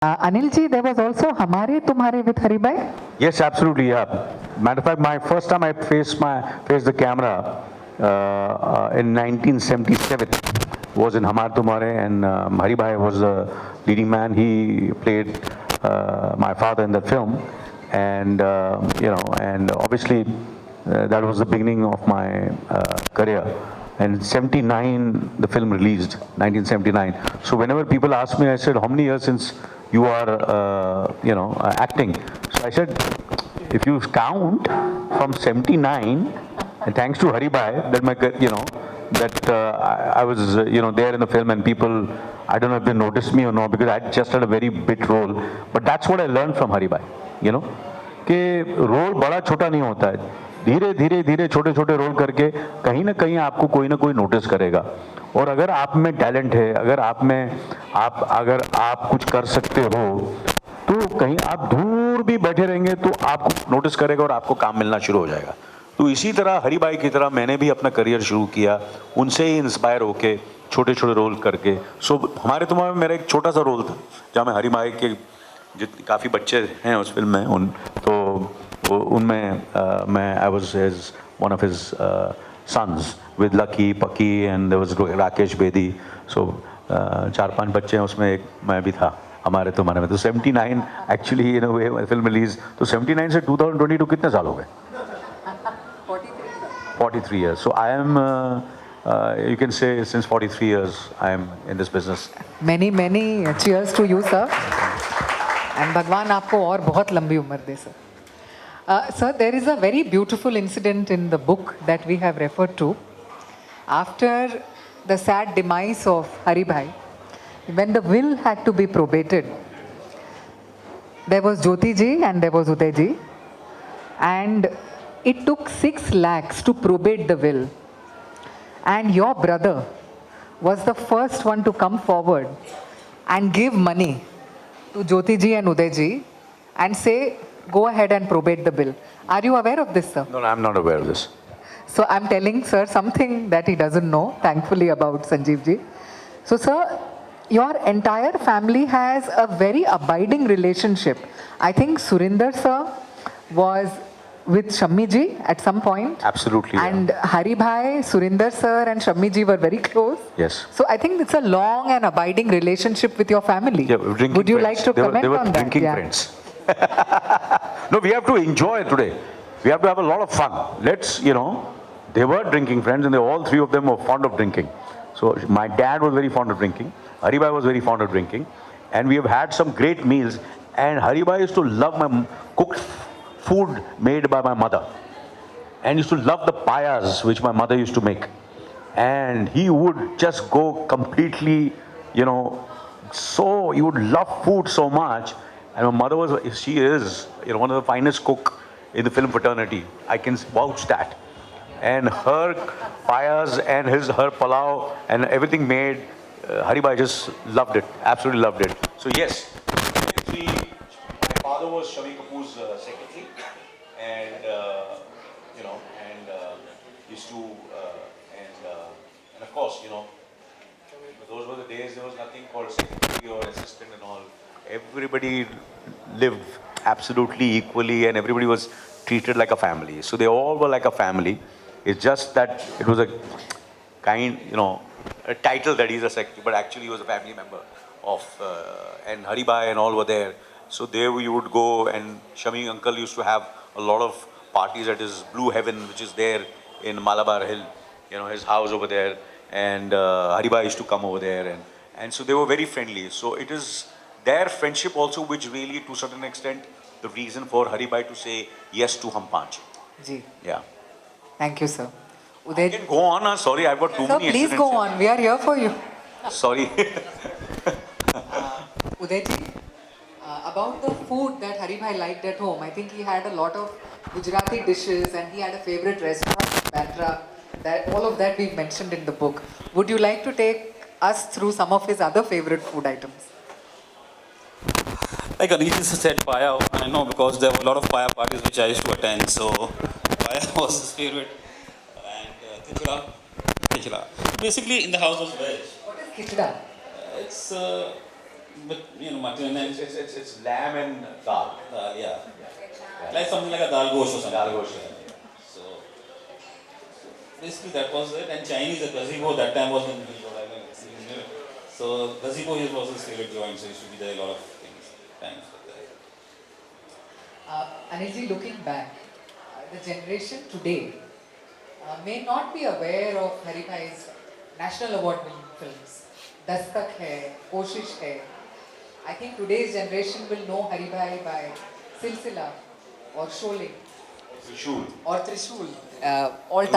Anil ji, there was also Hamare Tumhare with Haribhai. Yes, absolutely. Yeah. Matter of fact, my first time I faced the camera in 1977 was in Hamar Tumhare, and Haribhai was the leading man. He played my father in the film, and and obviously that was the beginning of my career. And 79, the film released, 1979. So whenever people ask me, I said, how many years since you are, acting? So I said, if you count from 79, and thanks to Haribhai, that I was, there in the film, and people, I don't know if they noticed me or not, because I just had a very big role. But that's what I learned from Haribhai, कि role बड़ा छोटा नहीं होता है, धीरे धीरे धीरे छोटे छोटे रोल करके कहीं ना कहीं आपको कोई ना कोई नोटिस करेगा. और अगर आप में टैलेंट है, अगर आप कुछ कर सकते हो, तो कहीं आप दूर भी बैठे रहेंगे तो आपको नोटिस करेगा और आपको काम मिलना शुरू हो जाएगा. तो इसी तरह हरिभाई की तरह मैंने भी अपना करियर शुरू किया, उनसे ही इंस्पायर होके छोटे छोटे रोल करके. सो हमारे तुम्हारे में मेरा एक छोटा सा रोल था जहाँ मैं हरिभाई के जितने काफ़ी बच्चे हैं उस फिल्म में, तो उनमें मैं I was his one of his sons with Lucky पक्की and there was Rakesh Bedi. So 4-5 बच्चे हैं उसमें, एक मैं भी था हमारे तुम्हारे में. तो 79 actually in a way film release, तो 79 से 2022 कितने साल हो गए? 43 years. So I am, you can say, since 43 years I am in this business. Many cheers to you, sir. And भगवान आपको और बहुत लंबी उम्र दे, sir. Sir, there is a very beautiful incident in the book that we have referred to. After the sad demise of Haribhai, when the will had to be probated, there was Jyoti ji and there was Uday ji, and it took 6 lakhs to probate the will. And your brother was the first one to come forward and give money to Jyoti ji and Uday ji and say, go ahead and probate the bill. Are you aware of this, sir? No, I'm not aware of this. So I'm telling sir something that he doesn't know, thankfully, about Sanjeev ji. So sir, your entire family has a very abiding relationship. I think Surinder sir was with Shammi ji at some point. Absolutely. And yeah. Haribhai, Surinder sir and Shammi ji were very close. Yes. So I think it's a long and abiding relationship with your family. Yeah, would you like to comment on that? They were drinking friends. No, we have to enjoy today. We have to have a lot of fun. Let's, they were drinking friends, and all 3 of them were fond of drinking. So my dad was very fond of drinking. Haribhai was very fond of drinking. And we have had some great meals. And Haribhai used to love my cooked food made by my mother. And used to love the payas which my mother used to make. And he would just go completely, so he would love food so much. And my mother she is, one of the finest cook in the film fraternity. I can vouch that. And her payas and her palau and everything made, Haribhai just loved it, absolutely loved it. So yes, my father was Anil Kapoor's secretary, and used to, and of course, those were the days. There was nothing called secretary or assistant and all. Everybody lived absolutely equally, and everybody was treated like a family. So they all were like a family. It's just that it was a kind, a title that he's a secretary, but actually he was a family member of, and Haribhai and all were there. So there we would go, and Shami uncle used to have a lot of parties at his Blue Heaven, which is there in Malabar Hill, his house over there, and Haribhai used to come over there, and so they were very friendly. So it is their friendship also which really, to a certain extent, the reason for Haribhai to say yes to Hum Panch. Ji. Yeah. Thank you, sir. Uday, I can go on. Sorry, I've got too sir, many please go on. We are here for you. Sorry. Uday ji, about the food that Haribhai liked at home, I think he had a lot of Gujarati dishes and he had a favorite restaurant in Bandra. That all of that we've mentioned in the book. Would you like to take us through some of his other favorite food items? Like Anil said, paya, I know, because there were a lot of paya parties which I used to attend, so paya was his favorite. And khichda. Basically, in the house was veg. What is khichda? It's with mutton and It's lamb and dal. yeah. Like something like a dal gosh or something. Dal gosh. So basically that was it. And Chinese, the gazebo that time was in Rhode Island. So gazebo was his favorite joint, so he used to be there a lot of things. Times for that. Anilji, looking back, the generation today may not be aware of Haribhai's national award-winning films. Dastak hai, Koshish hai. I think today's generation will know Haribhai by Silsila or Sholay Trishul. or Trishul. All time.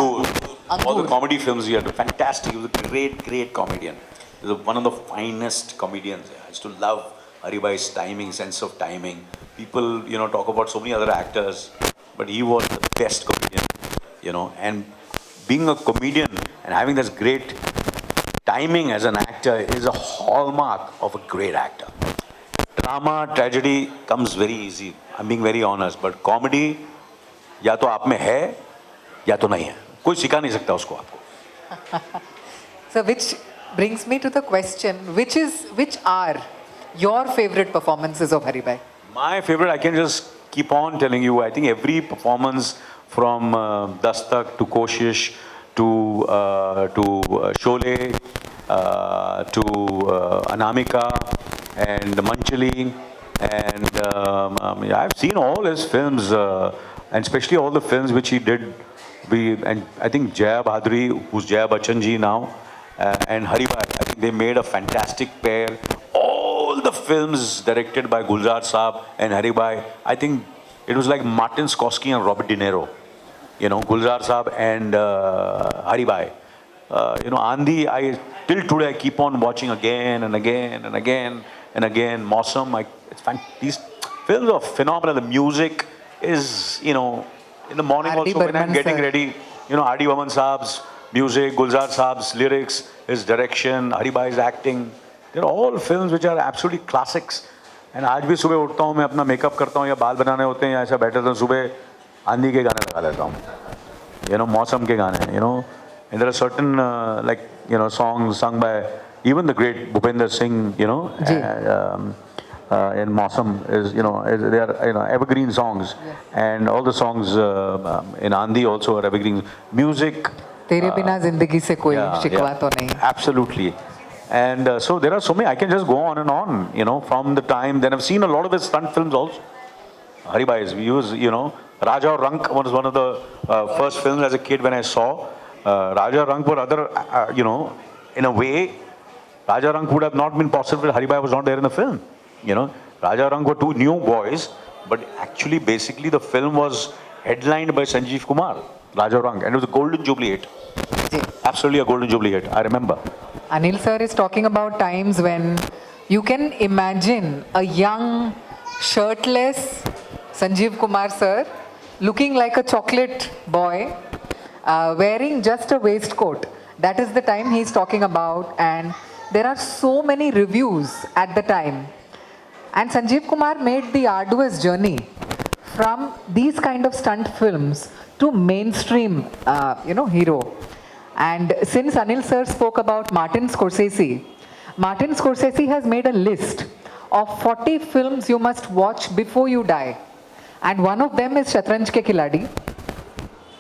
All the comedy films he had, fantastic. He was a great comedian. He was one of the finest comedians. I used to love Haribhai's timing, sense of timing. People, talk about so many other actors, but he was the best comedian, and being a comedian and having this great timing as an actor is a hallmark of a great actor. Drama, tragedy comes very easy. I'm being very honest, but comedy या तो आप में है या तो नहीं है. कोई सिखा नहीं सकता उसको आपको. So which brings me to the question, which are your favorite performances of Haribhai? My favorite, I can just keep on telling you, I think every performance from Dastak to Koshish to Sholay to Anamika and Manchali, and I've seen all his films, and especially all the films which he did. And I think Jaya Bhadri, who's Jaya Bachchan ji now, and Haribhai, I think they made a fantastic pair. All the films directed by Gulzar Saab and Haribhai, I think it was like Martin Scorsese and Robert De Niro. Gulzar Saab and Haribhai. Andhi, till today I keep on watching again and again and again and again. Mausam, these films are phenomenal. The music is, in the morning R.D. also when I'm Burman getting sir. ready, R.D. Burman Saab's music, Gulzar Saab's lyrics, his direction, Haribhai's acting. They're all films which are absolutely classics. And आज भी सुबह उठता हूँ, मैं अपना makeup करता हूँ या बाल बनाने होते हैं या ऐसा बैठे तो सुबह आंधी के गाने लगा देता हूँ. मौसम के गाने, and there are certain songs sung by even the great Bhupender Singh, in Mausam they are evergreen songs, and all the songs in Andhi also are evergreen. Music. तेरे बिना जिंदगी से कोई शिकवा तो नहीं. Absolutely. And so there are so many, I can just go on and on, from the time. Then I've seen a lot of his stunt films also. Haribhai's, he was, Raja or Rank was one of the first films as a kid when I saw. Raja Rank were other, in a way, Raja Rank would have not been possible if Haribhai was not there in the film. Raja Rank were two new boys, but actually, basically, the film was headlined by Sanjeev Kumar, Raja Rank, and it was a Golden Jubilee hit. Absolutely a Golden Jubilee hit, I remember. Anil sir is talking about times when you can imagine a young, shirtless Sanjeev Kumar sir looking like a chocolate boy, wearing just a waistcoat. That is the time he's talking about, and there are so many reviews at the time. And Sanjeev Kumar made the arduous journey from these kind of stunt films to mainstream, hero. And since Anil sir spoke about Martin Scorsese has made a list of 40 films you must watch before you die. And one of them is Shatranj Ke Khiladi.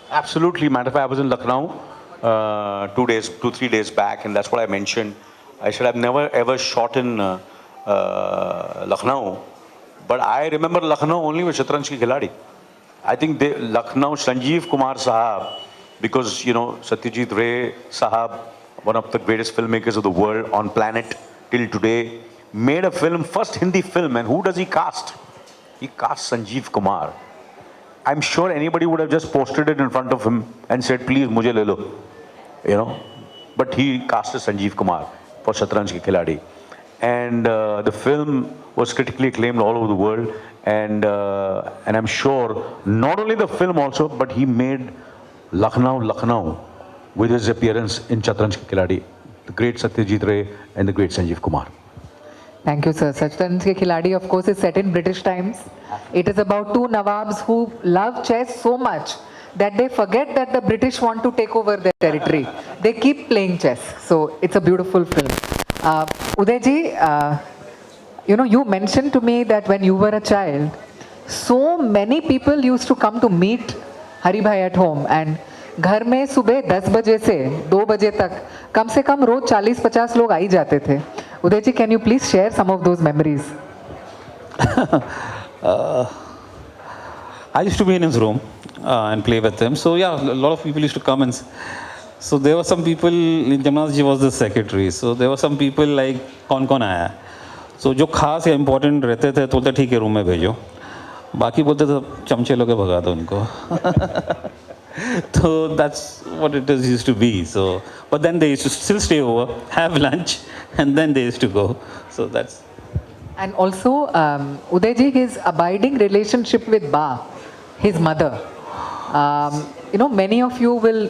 Absolutely. Matter of fact, I was in Lucknow 2-3 days back, and that's what I mentioned. I said I've never ever shot in Lucknow, but I remember Lucknow only with Shatranj Ki Khiladi. I think Lucknow, Sanjeev Kumar Sahab, because Satyajit Ray Sahab, one of the greatest filmmakers of the world on planet till today, made a film, first Hindi film, and who does he cast? He cast Sanjeev Kumar. I'm sure anybody would have just posted it in front of him and said, please, mujhe le lo. But he casted Sanjeev Kumar for Shatranj Ki Khiladi. And the film was critically acclaimed all over the world. And I'm sure not only the film also, but he made Lucknow with his appearance in Shatranj Ki Khiladi. The great Satyajit Ray and the great Sanjeev Kumar. Thank you, sir. Shatranj Ke Khiladi, of course, is set in British times. It is about two Nawabs who love chess so much that they forget that the British want to take over their territory. They keep playing chess. So it's a beautiful film. Uday ji, you know, you mentioned to me that when you were a child, so many people used to come to meet Hari Bhai at home, and घर में सुबह 10 बजे से 2 बजे तक कम से कम रोज 40-50 लोग आ ही जाते थे. उदय जी, can you please share some of those memories? I used to be in his room and play with him. So yeah, a lot of people used to come and. So there were some people. Jamnath ji was the secretary. So there were some people like कौन आया. So जो खास या important रहते थे तो बोलते ठीक है रूम में भेजो. बाकी बोलते थे चमचे लोग भगा दो उनको. So that's what it is used to be. So but then they used to still stay over, have lunch, and then they used to go. So that's. And also, Uday ji, his abiding relationship with Ba, his mother. You know, many of you will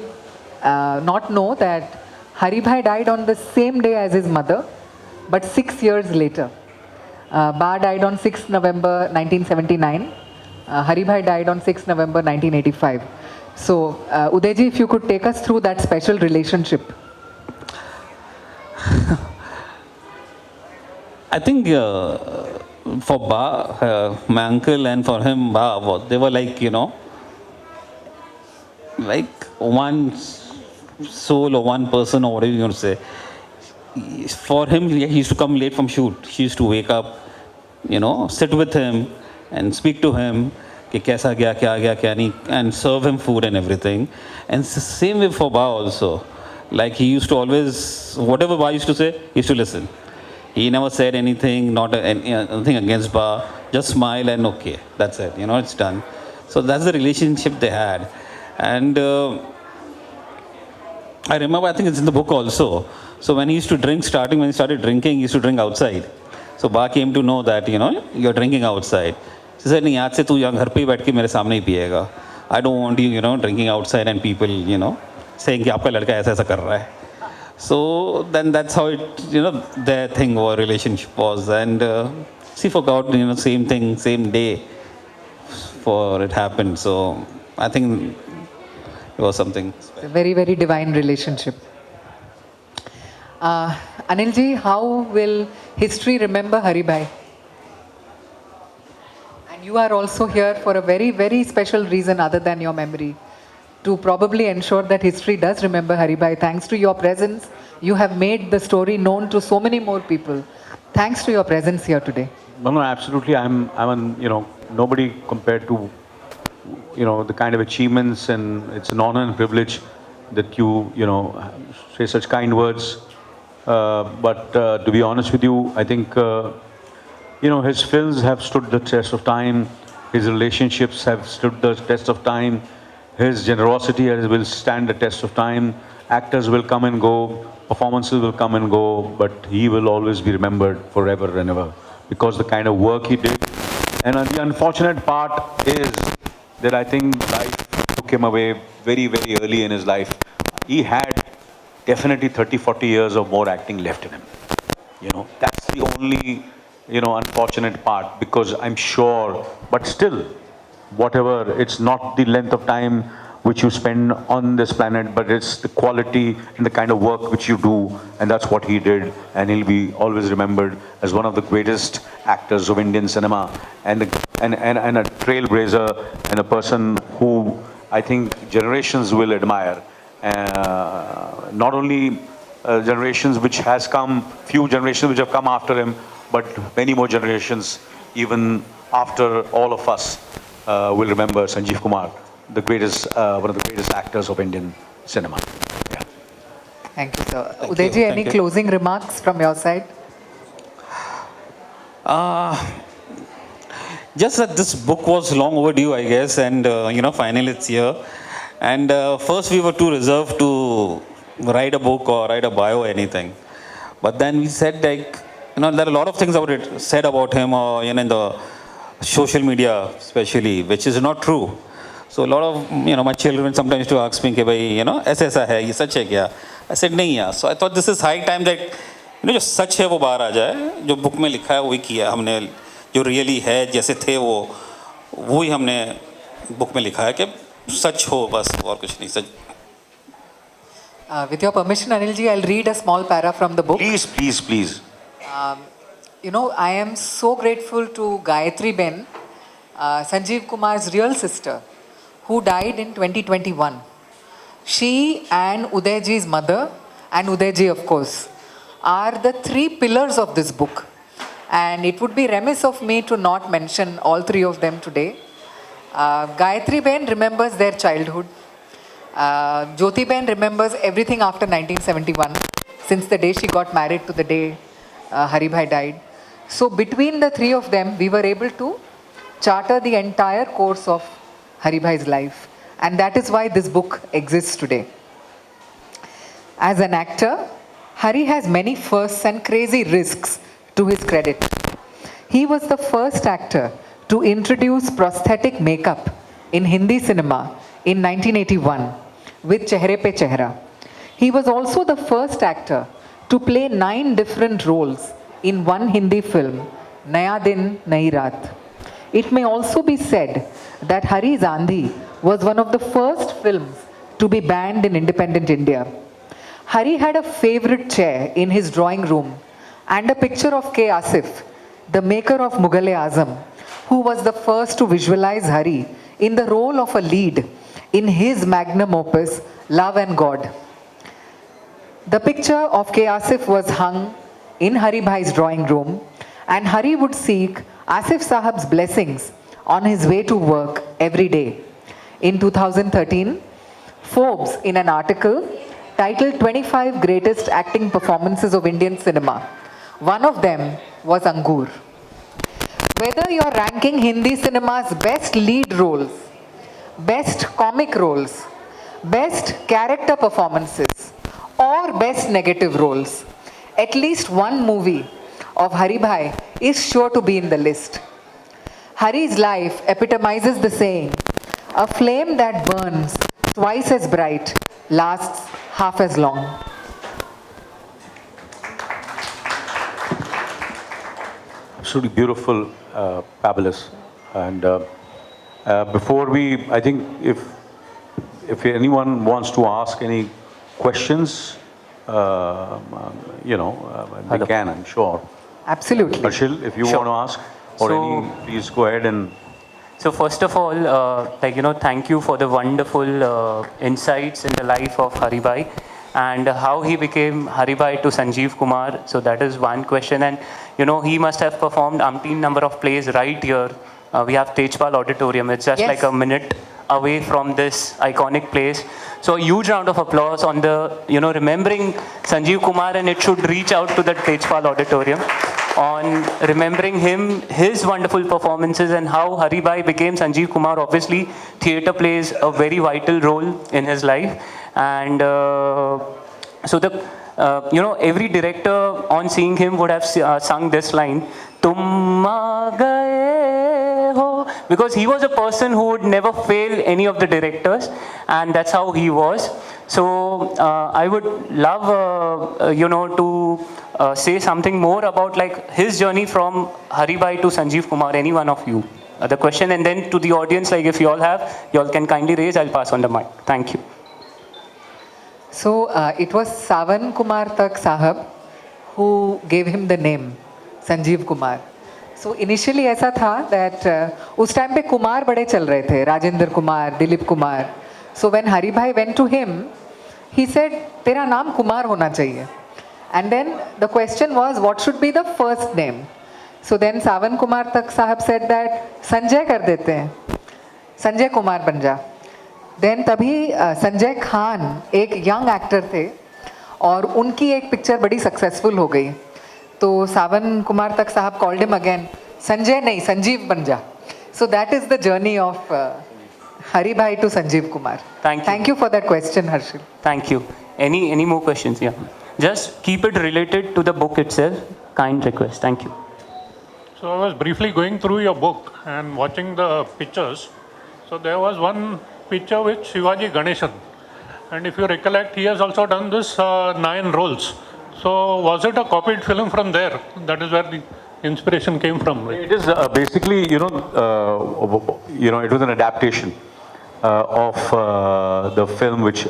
not know that Hari Bhai died on the same day as his mother, but 6 years later. Ba died on 6th November 1979. Hari Bhai died on 6th November 1985. So, Uday ji, if you could take us through that special relationship. I think for Ba, my uncle, and for him, Ba, they were like, you know, like one soul or one person or whatever you want to say. For him, he used to come late from shoot. He used to wake up, you know, sit with him and speak to him, कि कैसा गया, क्या गया, क्या नहीं, and serve him food and everything. And it's the same way for Ba also. Like he used to always, whatever Ba used to say, he used to listen. He never said anything, not anything against Ba, just smile and okay, that's it, you know, it's done. So that's the relationship they had. And I remember, I think it's in the book also. So when he used to drink, when he started drinking, he used to drink outside. So Ba came to know that, you know, you're drinking outside. She said, नहीं आज से तू यहाँ घर पे ही बैठ के मेरे सामने ही पिएगा. I don't want you, you know, drinking outside and people, you know, saying कि आपका लड़का ऐसा ऐसा कर रहा है. So then that's how it, you know, their thing or relationship was. And she forgot, you know, same thing, same day for it happened. So I think it was something special. A very, very divine relationship. Anil ji, how will history remember Hari Bhai? And you are also here for a very, very special reason other than your memory, to probably ensure that history does remember Hari Bhai. Thanks to your presence, you have made the story known to so many more people. Thanks to your presence here today. No, absolutely. I'm you know, nobody compared to, you know, the kind of achievements, and it's an honor and privilege that you know, say such kind words. But to be honest with you, I think, you know, his films have stood the test of time. His relationships have stood the test of time. His generosity will stand the test of time. Actors will come and go, performances will come and go, but he will always be remembered forever and ever because the kind of work he did. And the unfortunate part is that I think life took him away very, very early in his life. He had definitely 30-40 years of more acting left in him. You know, that's the only, you know, unfortunate part, because I'm sure, but still, whatever, it's not the length of time which you spend on this planet, but it's the quality and the kind of work which you do, and that's what he did, and he'll be always remembered as one of the greatest actors of Indian cinema, and a trailblazer, and a person who I think generations will admire. Not only generations which has come, few generations which have come after him, but many more generations, even after all of us, will remember Sanjeev Kumar, the greatest, one of the greatest actors of Indian cinema. Yeah. Thank you, sir. Uday ji, any closing remarks from your side? Just that this book was long overdue, I guess, and you know, finally it's here. And first we were too reserved to write a book or write a bio or anything. But then we said, like, you know, there are a lot of things said about him, or you know, in the social media especially, which is not true. So a lot of, you know, my children sometimes used to ask me, कि you know, ऐसा है, ये सच है क्या? I said नहीं यार. So I thought this is high time that, you know, जो सच है वो बाहर आ जाए, जो book में लिखा है वही किया हमने, जो really है जैसे थे वो ही हमने book में लिखा है कि सच हो बस, और कुछ नहीं सच. With your permission, Anil ji, I'll read a small para from the book. Please. You know, I am so grateful to Gayatri Ben, Sanjeev Kumar's real sister, who died in 2021. She and Udayji's mother, and Udayji, of course, are the three pillars of this book. And it would be remiss of me to not mention all three of them today. Gayatri Ben remembers their childhood. Jyoti Ben remembers everything after 1971, since the day she got married to the day Haribhai died. So between the three of them, we were able to charter the entire course of Haribhai's life. And that is why this book exists today. As an actor, Hari has many firsts and crazy risks to his credit. He was the first actor to introduce prosthetic makeup in Hindi cinema in 1981 with Chehre Pe Chehra. He was also the first actor to play 9 different roles in one Hindi film, Naya Din, Nayi Raat. It may also be said that Hari's Andhi was one of the first films to be banned in independent India. Hari had a favorite chair in his drawing room and a picture of K. Asif, the maker of Mughal-e-Azam, who was the first to visualize Hari in the role of a lead in his magnum opus, Love and God. The picture of K. Asif was hung in Hari Bhai's drawing room, and Hari would seek Asif Sahab's blessings on his way to work every day. In 2013, Forbes, in an article titled 25 Greatest Acting Performances of Indian Cinema, one of them was Angur. Whether you're ranking Hindi cinema's best lead roles, best comic roles, best character performances, or best negative roles, at least one movie of Hari Bhai is sure to be in the list. Hari's life epitomizes the saying, a flame that burns twice as bright lasts half as long. Absolutely beautiful, fabulous. And before we, I think if anyone wants to ask any questions, they can, I'm sure. Absolutely. Harshil, if you Sure. want to ask, or please go ahead and. So first of all, thank you for the wonderful insights in the life of Haribhai and how he became Haribhai to Sanjeev Kumar. So that is one question. And, he must have performed umpteen number of plays right here. We have Tejpal Auditorium. It's just Yes. like a minute away from this iconic place. So a huge round of applause on the, remembering Sanjeev Kumar, and it should reach out to the Tejpal Auditorium on remembering him, his wonderful performances, and how Haribhai became Sanjeev Kumar. Obviously, theatre plays a very vital role in his life. And so every director on seeing him would have sung this line, "Tum aa gaye ho," because he was a person who would never fail any of the directors, and that's how he was. So I would love, to say something more about his journey from Haribhai to Sanjeev Kumar, any one of you. The question, and then to the audience, if you all have, you all can kindly raise, I'll pass on the mic. Thank you. So it was Savan Kumar Tak Sahab who gave him the name Sanjeev Kumar. So initially ऐसा था that उस time पे कुमार बड़े चल रहे थे, Rajendra Kumar, Dilip Kumar. So when Haribhai went to him, he said, तेरा नाम कुमार होना चाहिए. And then the question was, what should be the first name? So then Savan Kumar Tak Sahab said that Sanjay कर देते हैं, संजय कुमार बन जा. Then तभी संजय खान एक यंग एक्टर थे और उनकी एक पिक्चर बड़ी सक्सेसफुल हो गई. तो सावन कुमार तक साहब called him again, संजय नहीं संजीव बन जा. So that is the journey of Haribhai to Sanjeev Kumar. Thank you. Thank you for that question, Harshil. Thank you. Any more questions? Yeah. Just keep it related to the book itself. Kind request. Thank you. So I was briefly going through your book and watching the pictures. So there was one picture with Shivaji Ganeshan. And if you recollect, he has also done this 9 roles. So was it a copied film from there? That is where the inspiration came from, right? It is basically, it was an adaptation of the film which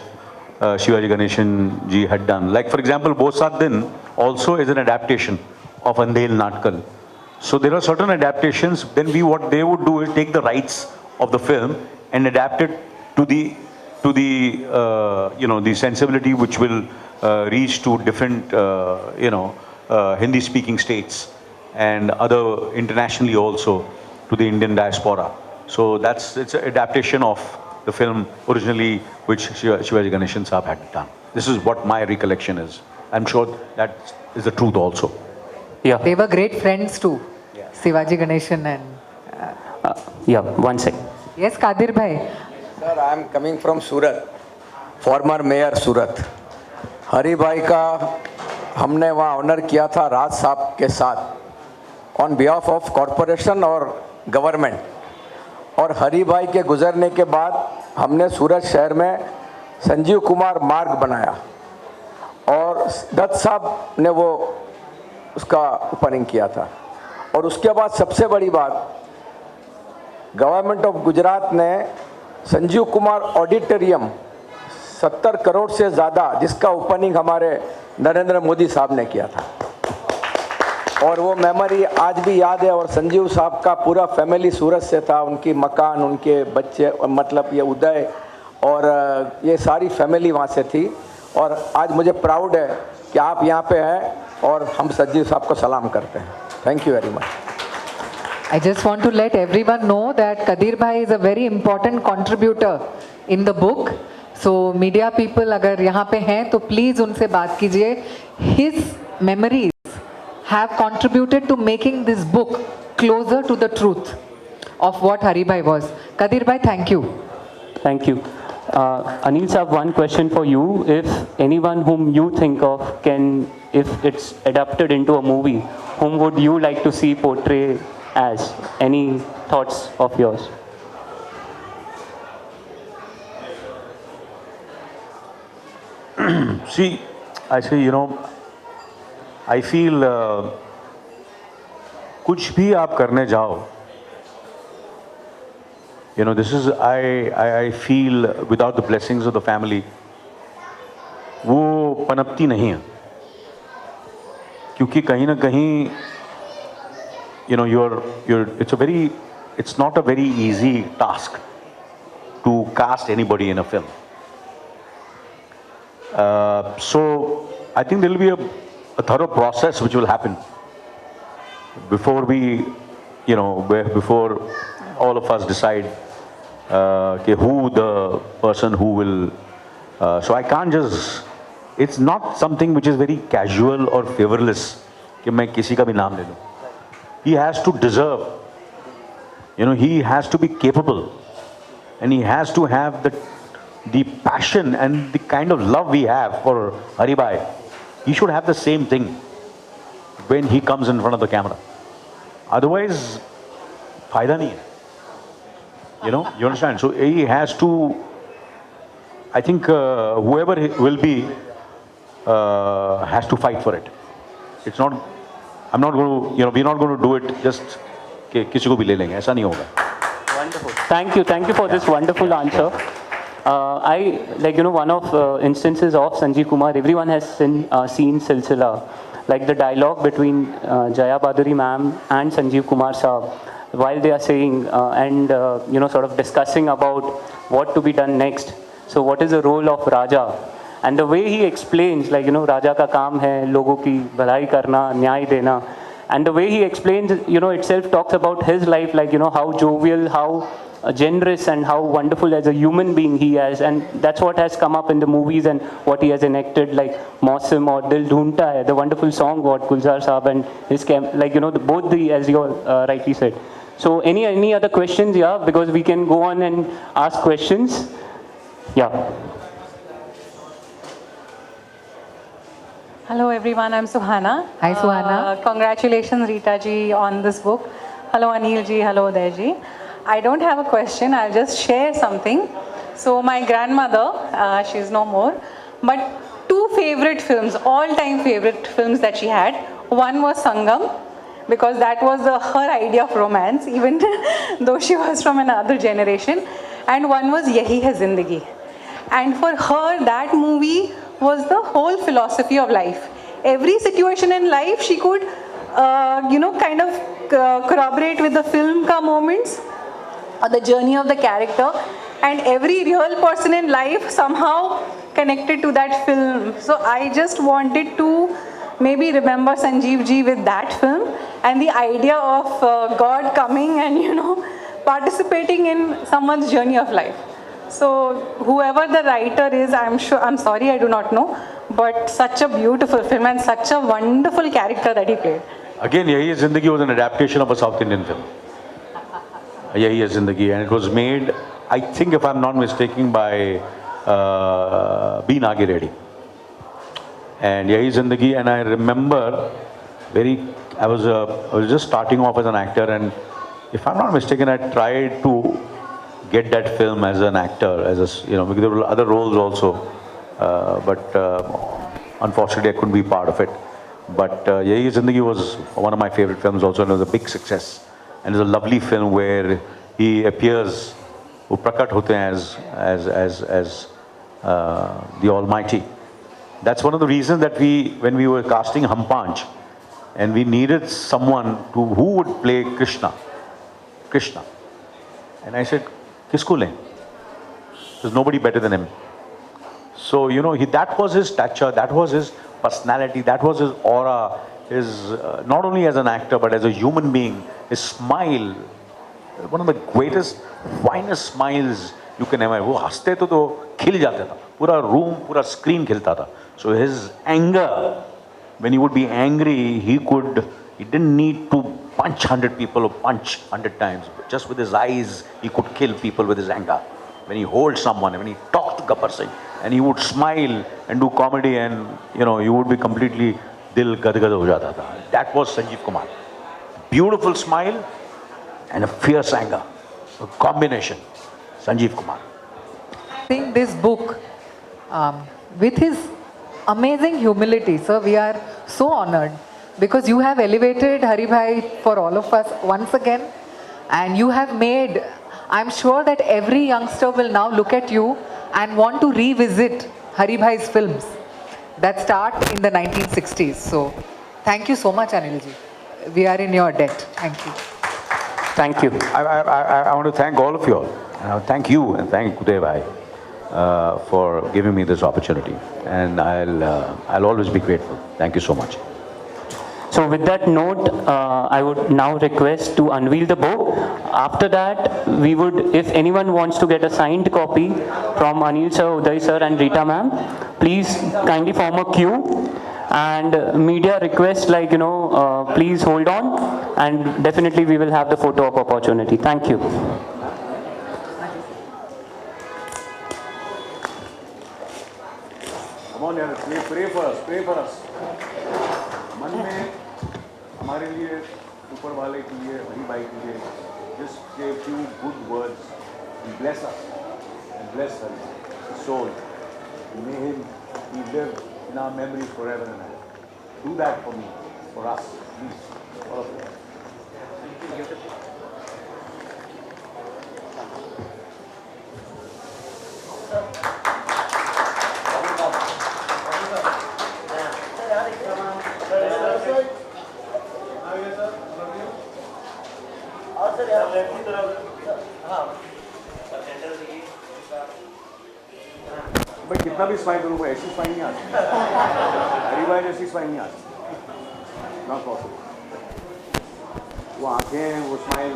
Shivaji Ganeshan ji had done. Like, for example, Bosat Din also is an adaptation of Andel Natkal. So there are certain adaptations. Then what they would do is take the rights of the film and adapt it to the the sensibility which will reach to different Hindi speaking states and other internationally also to the Indian diaspora. So it's an adaptation of the film originally which Shivaji Ganeshan Saab had done. This is what my recollection is. I'm sure that is the truth also. Yeah. They were great friends too, Shivaji Ganeshan and... Yeah, one sec. Yes, Kadir bhai. Sir, I am coming from Surat, former mayor Surat. हरी भाई का हमने वहाँ honour किया था राज साहब के साथ on behalf of corporation और गवर्नमेंट. और हरी भाई के गुजरने के बाद हमने सूरत शहर में संजीव कुमार मार्ग बनाया और दत्त साहब ने वो उसका ओपनिंग किया था. और उसके बाद सबसे बड़ी बात, गवर्नमेंट ऑफ गुजरात ने संजीव कुमार ऑडिटोरियम 70 करोड़ से ज़्यादा, जिसका ओपनिंग हमारे नरेंद्र मोदी साहब ने किया था. और वो मेमोरी आज भी याद है. और संजीव साहब का पूरा फैमिली सूरत से था, उनकी मकान, उनके बच्चे, मतलब ये उदय और ये सारी फैमिली वहाँ से थी. और आज मुझे प्राउड है कि आप यहाँ पे हैं और हम संजीव साहब को सलाम करते हैं. Thank you very much. I just want to let everyone know that Kadir bhai is a very important contributor in the book. So media people अगर यहाँ पे हैं तो please उनसे बात कीजिए. His memories have contributed to making this book closer to the truth of what Hari bhai was. Kadir bhai, thank you. Thank you. Anil sir, one question for you. If anyone whom you think of if it's adapted into a movie, whom would you like to see portray as? Any thoughts of yours? See, I say, I feel कुछ भी आप करने जाओ, this is, I feel without the blessings of the family, वो पनपती नहीं है. क्योंकि कहीं ना कहीं, it's not a very easy task to cast anybody in a film. So I think there will be a thorough process which will happen before before all of us decide who the person who will. So I can't just. It's not something which is very casual or favorless. कि मैं किसी का भी नाम ले लूँ. He has to deserve. He has to be capable, and he has to have the passion and the kind of love we have for Hari bhai. He should have the same thing when he comes in front of the camera. Otherwise, फायदा नहीं है. You understand? So he has to. I think whoever will be has to fight for it. It's not. I'm not going to. We're not going to do it just कि किसी को भी ले लेंगे. ऐसा नहीं होगा. Wonderful. Thank you for this wonderful answer. I one of instances of Sanjeev Kumar. Everyone has seen Silsila, like the dialogue between Jaya Baduri ma'am and Sanjeev Kumar saab, while they are saying and sort of discussing about what to be done next. So what is the role of Raja? And the way he explains, Raja ka kaam hai logo ki bhalai karna, nyay dena. And the way he explains, itself talks about his life, how jovial, how generous and how wonderful as a human being he is. And that's what has come up in the movies and what he has enacted, like Mausim or Dil Dhoonta Hai, the wonderful song what Gulzar Saab and his both the, as you rightly said. So any other questions? Yeah, because we can go on and ask questions. Yeah. Hello everyone, I'm Suhana. Hi Suhana. Congratulations Reeta ji on this book. Hello Anil ji, hello Uday ji. I don't have a question, I'll just share something. So my grandmother, she's no more, but two favorite films, all-time favorite films that she had. One was Sangam, because that was her idea of romance, even though she was from another generation. And one was Yahi Hai Zindagi. And for her, that movie was the whole philosophy of life. Every situation in life, she could kind of corroborate with the film ka moments or the journey of the character, and every real person in life somehow connected to that film. So I just wanted to maybe remember Sanjeev ji with that film and the idea of God coming and participating in someone's journey of life. So whoever the writer is, I'm sorry, I do not know, but such a beautiful film and such a wonderful character that he played. Again, Yahi Hai Zindagi was an adaptation of a South Indian film. Yahi Hai Zindagi, and it was made, I think if I'm not mistaken, by B. Nagi Reddy. And Yahi Hai Zindagi, and I remember I was just starting off as an actor, and if I'm not mistaken, I tried to get that film as an actor, because there were other roles also, but unfortunately I couldn't be part of it. But Yahi Hai Zindagi was one of my favorite films also, and it was a big success. And it's a lovely film where he appears, wo prakat hote hain as the Almighty. That's one of the reasons that when we were casting Hum Panch, and we needed someone who would play Krishna. And I said, kisko le? There's nobody better than him. So, that was his stature, that was his personality, that was his aura, not only as an actor, but as a human being, his smile, one of the greatest, finest smiles you can ever. वो हंसते तो खिल जाता था, पूरा room, पूरा screen खिलता था. So his anger, when he would be angry, he didn't need to punch 100 people or punch 100 times. Just with his eyes, he could kill people with his anger. When he holds someone, when he talked to Gupta Singh, and he would smile and do comedy, and you would be completely dil gadgad ho jata tha. That was Sanjeev Kumar. Beautiful smile and a fierce anger. A combination. Sanjeev Kumar. I think this book, with his amazing humility, sir, we are so honored because you have elevated Hari Bhai for all of us once again, and you have made, I'm sure that every youngster will now look at you and want to revisit Hari Bhai's films that start in the 1960s. So, thank you so much, Anilji. We are in your debt. Thank you. Thank you. I want to thank all of you all. Thank you and thank Uday Bhai for giving me this opportunity. And I'll always be grateful. Thank you so much. So with that note, I would now request to unveil the book. After that, we would, if anyone wants to get a signed copy from Anil sir, Uday sir and Reeta ma'am, please kindly form a queue. And media request, please hold on, and definitely we will have the photo op opportunity. Thank you. Come on, pray for us, pray for us. मन में हमारे लिए ऊपर वाले के लिए हरी भाई के लिए just say a few good words and bless us and bless his soul. May he live in our memories forever and ever. Do that for me, for us, please, all of you. भाई कितना भी smile करूँगा ऐसी smile नहीं आती, हरी भाई जैसी smile नहीं आती, नॉट पॉसिबल. वो आंखें, वो स्माइल,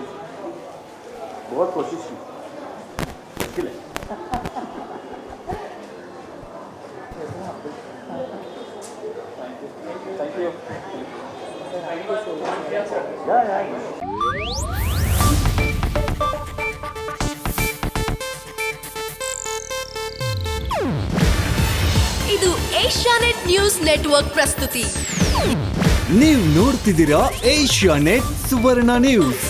बहुत कोशिश की, मुश्किल है. Thank you. Yeah. ಇದು ಏಷ್ಯಾನೆಟ್ ನ್ಯೂಸ್ ನೆಟ್ವರ್ಕ್ ಪ್ರಸ್ತುತಿ. ನೀವು ನೋಡ್ತಿದ್ದೀರಾ ಏಷ್ಯಾನೆಟ್ ಸುವರ್ಣ ನ್ಯೂಸ್.